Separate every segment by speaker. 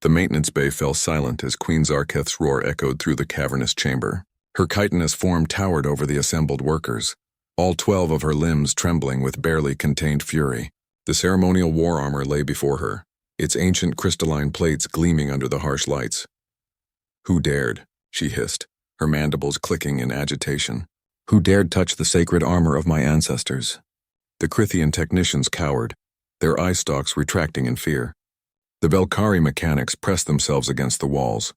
Speaker 1: The maintenance bay fell silent as Queen Zarketh's roar echoed through the cavernous chamber. Her chitinous form towered over the assembled workers, all 12 of her limbs trembling with barely contained fury. The ceremonial war armor lay before her, its ancient crystalline plates gleaming under the harsh lights. "Who dared?" she hissed, her mandibles clicking in agitation. "Who dared touch the sacred armor of my ancestors?" The Crithian technicians cowered, their eye stalks retracting in fear. The Velkari mechanics pressed themselves against the walls.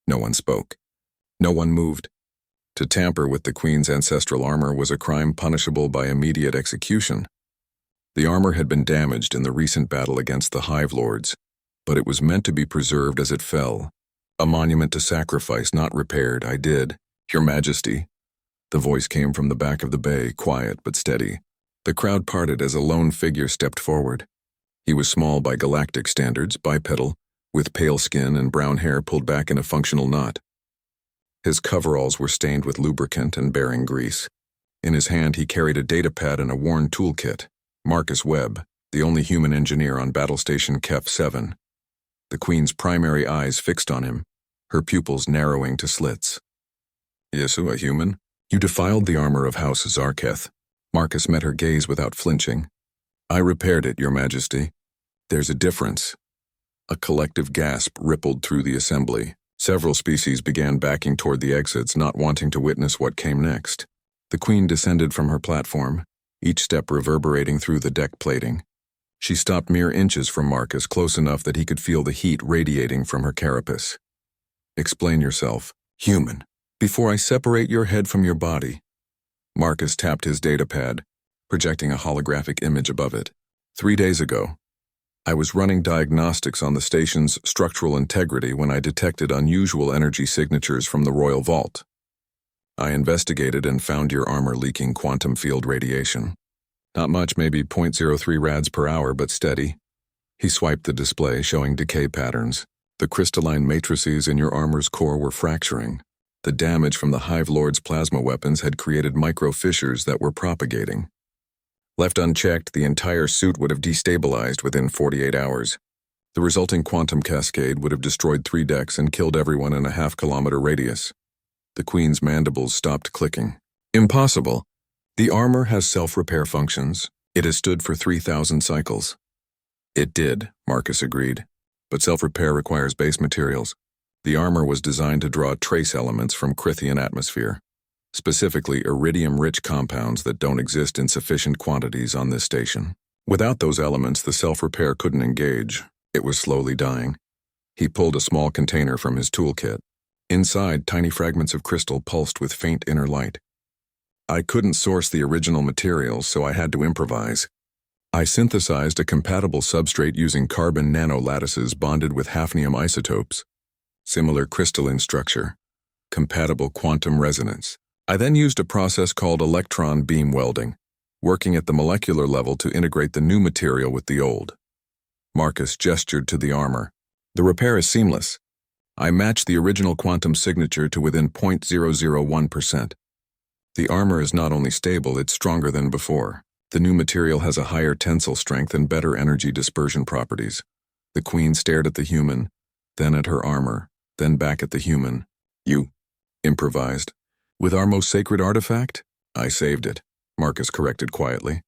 Speaker 1: No one spoke. No one moved. To tamper with the Queen's ancestral armor was a crime punishable by immediate execution. The armor had been damaged in the recent battle against the Hive Lords, but it was meant to be preserved as it fell. A monument to sacrifice, not repaired. "I did, Your Majesty." The voice came from the back of the bay, quiet but steady. The crowd parted as a lone figure stepped forward. He was small by galactic standards, bipedal, with pale skin and brown hair pulled back in a functional knot. His coveralls were stained with lubricant and bearing grease. In his hand he carried a datapad and a worn toolkit. Marcus Webb, the only human engineer on Battle Station Kef 7. The Queen's primary eyes fixed on him, her pupils narrowing to slits. "Yesu, a human? You defiled the armor of House Zarketh." Marcus met her gaze without flinching. "I repaired it, Your Majesty." "There's a difference." A collective gasp rippled through the assembly. Several species began backing toward the exits, not wanting to witness what came next. The Queen descended from her platform, each step reverberating through the deck plating. She stopped mere inches from Marcus, close enough that he could feel the heat radiating from her carapace. "Explain yourself, human, before I separate your head from your body." Marcus tapped his datapad, projecting a holographic image above it. 3 days ago, I was running diagnostics on the station's structural integrity when I detected unusual energy signatures from the Royal Vault. I investigated and found your armor leaking quantum field radiation. Not much, maybe 0.03 rads per hour, but steady. He swiped the display, showing decay patterns. The crystalline matrices in your armor's core were fracturing. The damage from the Hive Lord's plasma weapons had created micro-fissures that were propagating. Left unchecked, the entire suit would have destabilized within 48 hours. The resulting quantum cascade would have destroyed 3 decks and killed everyone in a half-kilometer radius. The Queen's mandibles stopped clicking. "Impossible. The armor has self-repair functions. It has stood for 3,000 cycles." "It did," Marcus agreed. "But self-repair requires base materials. The armor was designed to draw trace elements from Crithian atmosphere, specifically iridium-rich compounds that don't exist in sufficient quantities on this station. Without those elements, the self-repair couldn't engage. It was slowly dying." He pulled a small container from his toolkit. Inside, tiny fragments of crystal pulsed with faint inner light. "I couldn't source the original materials, so I had to improvise. I synthesized a compatible substrate using carbon nanolattices bonded with hafnium isotopes. Similar crystalline structure. Compatible quantum resonance. I then used a process called electron beam welding, working at the molecular level to integrate the new material with the old." Marcus gestured to the armor. "The repair is seamless. I matched the original quantum signature to within 0.001%. The armor is not only stable, it's stronger than before. The new material has a higher tensile strength and better energy dispersion properties." The Queen stared at the human, then at her armor, then back at the human. "You improvised. With our most sacred artifact?" "I saved it," Marcus corrected quietly.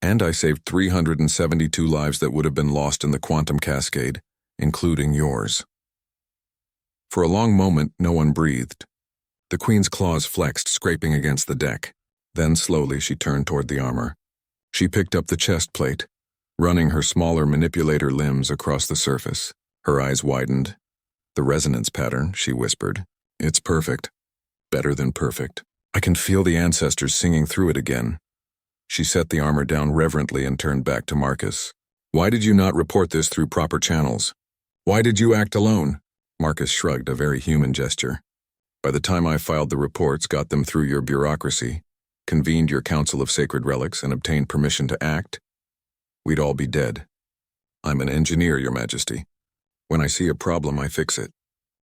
Speaker 1: "And I saved 372 lives that would have been lost in the quantum cascade, including yours." For a long moment, no one breathed. The Queen's claws flexed, scraping against the deck. Then slowly she turned toward the armor. She picked up the chest plate, running her smaller manipulator limbs across the surface. Her eyes widened. "The resonance pattern," she whispered. "It's perfect. Better than perfect. I can feel the ancestors singing through it again." She set the armor down reverently and turned back to Marcus. "Why did you not report this through proper channels? Why did you act alone?" Marcus shrugged, a very human gesture. "By the time I filed the reports, got them through your bureaucracy, convened your Council of Sacred Relics, and obtained permission to act, we'd all be dead. I'm an engineer, Your Majesty. When I see a problem, I fix it.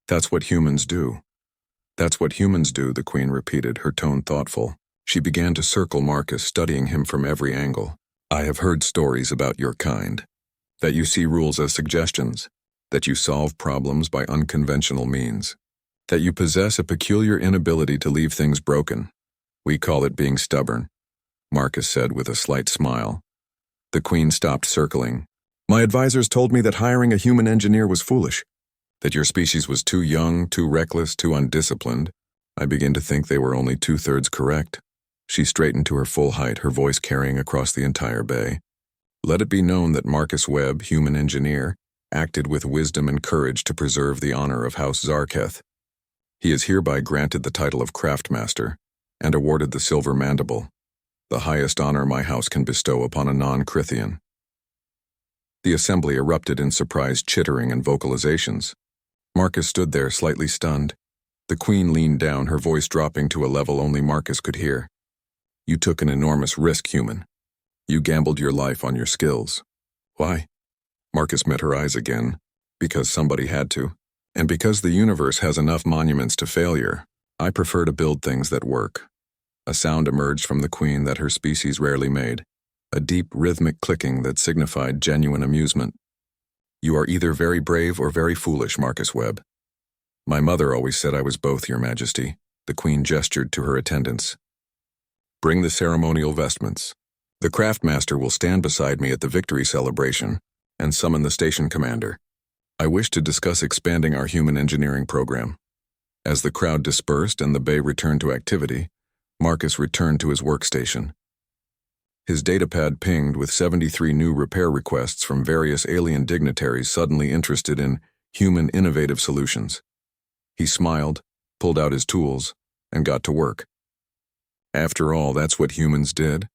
Speaker 1: That's what humans do." "That's what humans do," the Queen repeated, her tone thoughtful. She began to circle Marcus, studying him from every angle. "I have heard stories about your kind. That you see rules as suggestions. that you solve problems by unconventional means, that you possess a peculiar inability to leave things broken. We call it being stubborn, Marcus said with a slight smile. The Queen stopped circling. My advisors told me that hiring a human engineer was foolish, that your species was too young, too reckless, too undisciplined. I begin to think they were only 2/3 correct. She straightened to her full height, her voice carrying across the entire bay. Let it be known that Marcus Webb, human engineer, acted with wisdom and courage to preserve the honor of House Zarketh. He is hereby granted the title of Craftmaster and awarded the Silver Mandible, the highest honor my house can bestow upon a non-Crithian. The assembly erupted in surprised chittering and vocalizations. Marcus stood there, slightly stunned. The Queen leaned down, her voice dropping to a level only Marcus could hear. You took an enormous risk, human. You gambled your life on your skills. Why? Marcus met her eyes again. Because somebody had to. And because the universe has enough monuments to failure, I prefer to build things that work. A sound emerged from the Queen that her species rarely made, a deep rhythmic clicking that signified genuine amusement. You are either very brave or very foolish, Marcus Webb. My mother always said I was both, Your Majesty. The Queen gestured to her attendants. Bring the ceremonial vestments. The Craftmaster will stand beside me at the victory celebration and summon the station commander. I wish to discuss expanding our human engineering program. As the crowd dispersed and the bay returned to activity, Marcus returned to his workstation. His datapad pinged with 73 new repair requests from various alien dignitaries suddenly interested in human innovative solutions. He smiled, pulled out his tools, and got to work. After all, that's what humans did.